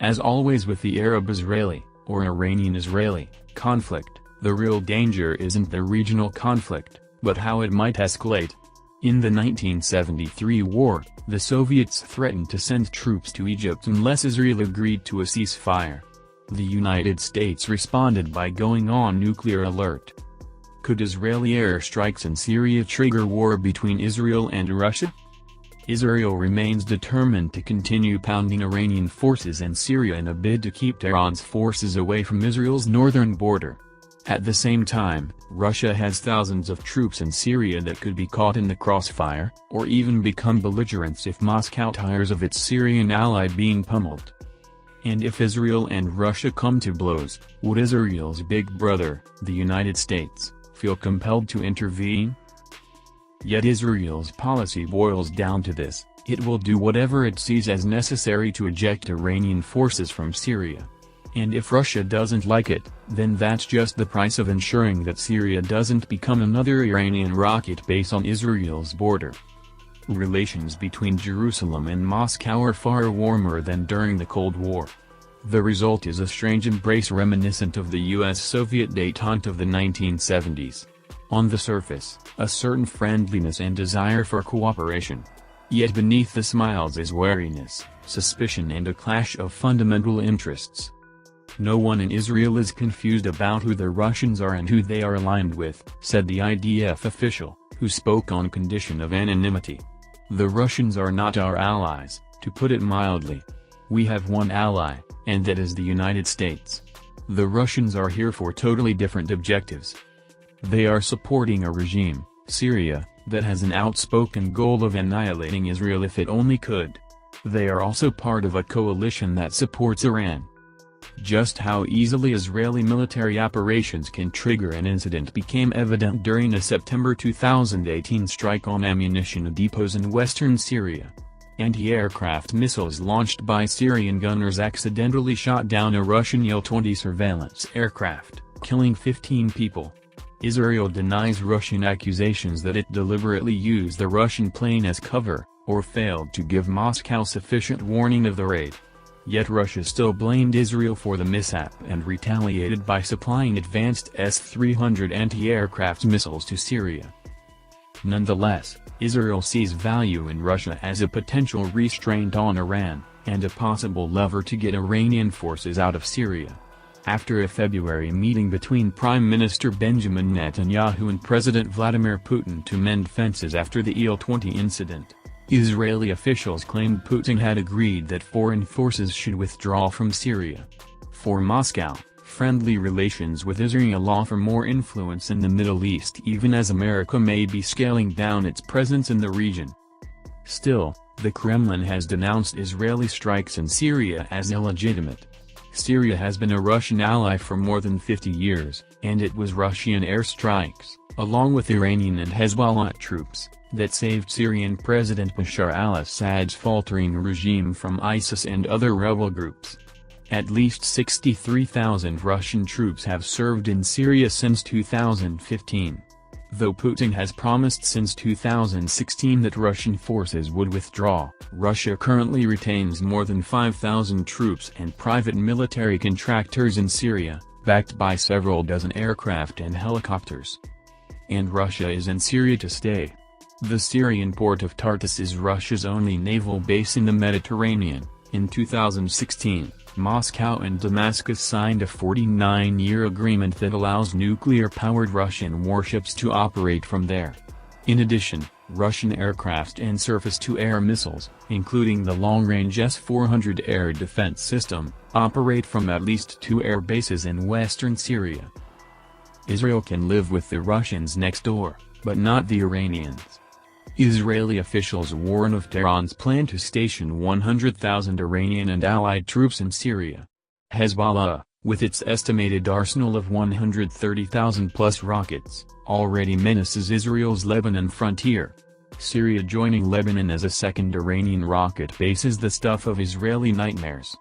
As always with the Arab-Israeli, or Iranian-Israeli, conflict, the real danger isn't the regional conflict, but how it might escalate. In the 1973 war, the Soviets threatened to send troops to Egypt unless Israel agreed to a ceasefire. The United States responded by going on nuclear alert. Could Israeli airstrikes in Syria trigger war between Israel and Russia? Israel remains determined to continue pounding Iranian forces in Syria in a bid to keep Tehran's forces away from Israel's northern border. At the same time, Russia has thousands of troops in Syria that could be caught in the crossfire, or even become belligerents if Moscow tires of its Syrian ally being pummeled. And if Israel and Russia come to blows, would Israel's big brother, the United States, feel compelled to intervene? Yet Israel's policy boils down to this: it will do whatever it sees as necessary to eject Iranian forces from Syria. And if Russia doesn't like it, then that's just the price of ensuring that Syria doesn't become another Iranian rocket base on Israel's border. Relations between Jerusalem and Moscow are far warmer than during the Cold War. The result is a strange embrace reminiscent of the US-Soviet détente of the 1970s. On the surface, a certain friendliness and desire for cooperation. Yet beneath the smiles is wariness, suspicion and a clash of fundamental interests. No one in Israel is confused about who the Russians are and who they are aligned with, said the IDF official, who spoke on condition of anonymity. The Russians are not our allies, to put it mildly. We have one ally, and that is the United States. The Russians are here for totally different objectives. They are supporting a regime, Syria, that has an outspoken goal of annihilating Israel if it only could. They are also part of a coalition that supports Iran. Just how easily Israeli military operations can trigger an incident became evident during a September 2018 strike on ammunition depots in western Syria. Anti-aircraft missiles launched by Syrian gunners accidentally shot down a Russian Il-20 surveillance aircraft, killing 15 people. Israel denies Russian accusations that it deliberately used the Russian plane as cover, or failed to give Moscow sufficient warning of the raid. Yet Russia still blamed Israel for the mishap and retaliated by supplying advanced S-300 anti-aircraft missiles to Syria. Nonetheless, Israel sees value in Russia as a potential restraint on Iran, and a possible lever to get Iranian forces out of Syria. After a February meeting between Prime Minister Benjamin Netanyahu and President Vladimir Putin to mend fences after the Il-20 incident, Israeli officials claimed Putin had agreed that foreign forces should withdraw from Syria. For Moscow, friendly relations with Israel offer more influence in the Middle East even as America may be scaling down its presence in the region. Still, the Kremlin has denounced Israeli strikes in Syria as illegitimate. Syria has been a Russian ally for more than 50 years, and it was Russian airstrikes, along with Iranian and Hezbollah troops, that saved Syrian President Bashar al-Assad's faltering regime from ISIS and other rebel groups. At least 63,000 Russian troops have served in Syria since 2015. Though Putin has promised since 2016 that Russian forces would withdraw, Russia currently retains more than 5,000 troops and private military contractors in Syria, backed by several dozen aircraft and helicopters. And Russia is in Syria to stay. The Syrian port of Tartus is Russia's only naval base in the Mediterranean. In 2016, Moscow and Damascus signed a 49-year agreement that allows nuclear-powered Russian warships to operate from there. In addition, Russian aircraft and surface-to-air missiles, including the long-range S-400 air defense system, operate from at least 2 air bases in western Syria. Israel can live with the Russians next door, but not the Iranians. Israeli officials warn of Tehran's plan to station 100,000 Iranian and allied troops in Syria. Hezbollah, with its estimated arsenal of 130,000-plus rockets, already menaces Israel's Lebanon frontier. Syria joining Lebanon as a second Iranian rocket base is the stuff of Israeli nightmares.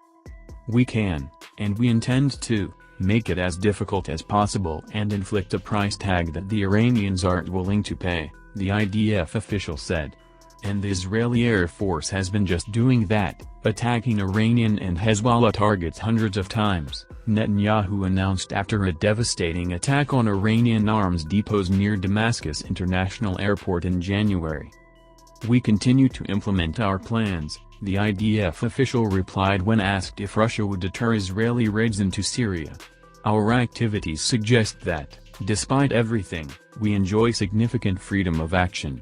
We can, and we intend to, make it as difficult as possible and inflict a price tag that the Iranians aren't willing to pay, the IDF official said. And the Israeli Air Force has been just doing that, attacking Iranian and Hezbollah targets hundreds of times, Netanyahu announced after a devastating attack on Iranian arms depots near Damascus International Airport in January. "We continue to implement our plans," the IDF official replied when asked if Russia would deter Israeli raids into Syria. "Our activities suggest that, despite everything, we enjoy significant freedom of action."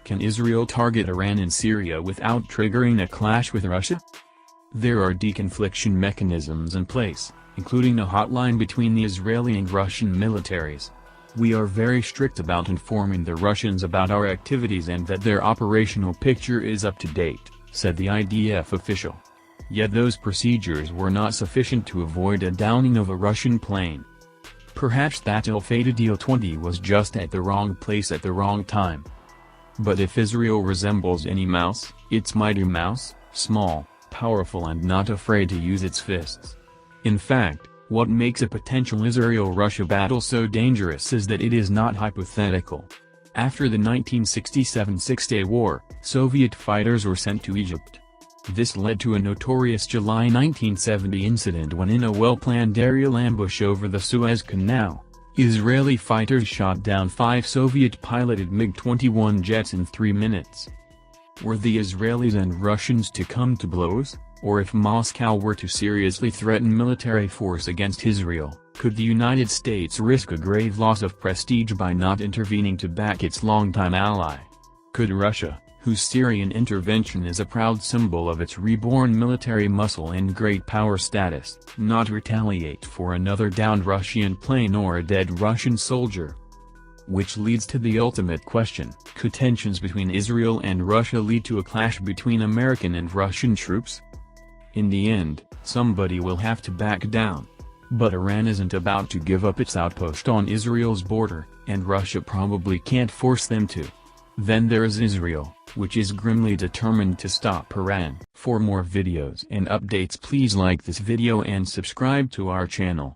Can Israel target Iran and Syria without triggering a clash with Russia? There are deconfliction mechanisms in place, including a hotline between the Israeli and Russian militaries. "We are very strict about informing the Russians about our activities and that their operational picture is up to date," said the IDF official. Yet those procedures were not sufficient to avoid a downing of a Russian plane. Perhaps that ill-fated Il-20 was just at the wrong place at the wrong time. But if Israel resembles any mouse, it's Mighty Mouse, small, powerful and not afraid to use its fists. In fact, what makes a potential Israel-Russia battle so dangerous is that it is not hypothetical. After the 1967 Six-Day War, Soviet fighters were sent to Egypt. This led to a notorious July 1970 incident when in a well-planned aerial ambush over the Suez Canal, Israeli fighters shot down 5 Soviet-piloted MiG-21 jets in 3 minutes. Were the Israelis and Russians to come to blows, or if Moscow were to seriously threaten military force against Israel, could the United States risk a grave loss of prestige by not intervening to back its longtime ally? Could Russia, whose Syrian intervention is a proud symbol of its reborn military muscle and great power status, not retaliate for another downed Russian plane or a dead Russian soldier? Which leads to the ultimate question: could tensions between Israel and Russia lead to a clash between American and Russian troops? In the end, somebody will have to back down. But Iran isn't about to give up its outpost on Israel's border, and Russia probably can't force them to. Then there is Israel, which is grimly determined to stop Iran. For more videos and updates, please like this video and subscribe to our channel.